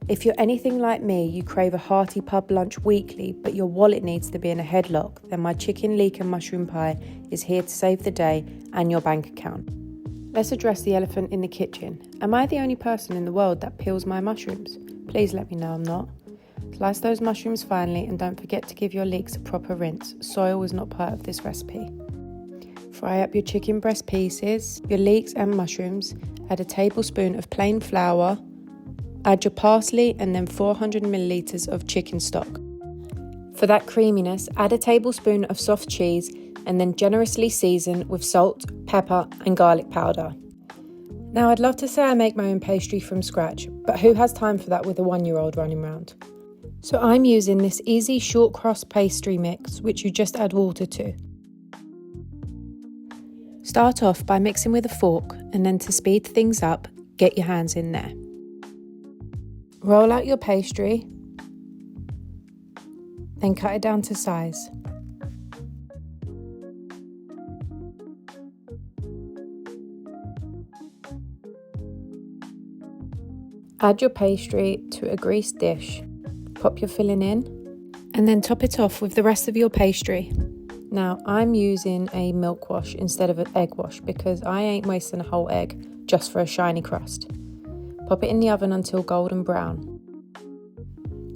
If you're anything like me, you crave a hearty pub lunch weekly, but your wallet needs to be in a headlock, then my chicken, leek and mushroom pie is here to save the day and your bank account. Let's address the elephant in the kitchen. Am I the only person in the world that peels my mushrooms? Please let me know I'm not. Slice those mushrooms finely and don't forget to give your leeks a proper rinse. Soil is not part of this recipe. Fry up your chicken breast pieces, your leeks and mushrooms. Add a tablespoon of plain flour. Add your parsley and then 400 millilitres of chicken stock. For that creaminess, add a tablespoon of soft cheese and then generously season with salt, pepper and garlic powder. Now I'd love to say I make my own pastry from scratch, but who has time for that with a 1-year-old running around? So I'm using this easy short crust pastry mix, which you just add water to. Start off by mixing with a fork and then to speed things up, get your hands in there. Roll out your pastry, then cut it down to size. Add your pastry to a greased dish, pop your filling in, and then top it off with the rest of your pastry. Now I'm using a milk wash instead of an egg wash because I ain't wasting a whole egg just for a shiny crust. Pop it in the oven until golden brown.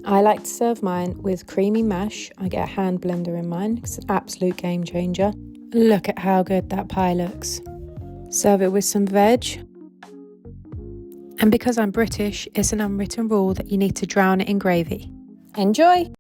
I like to serve mine with creamy mash. I get a hand blender in mine. It's an absolute game changer. Look at how good that pie looks. Serve it with some veg. And because I'm British, it's an unwritten rule that you need to drown it in gravy. Enjoy!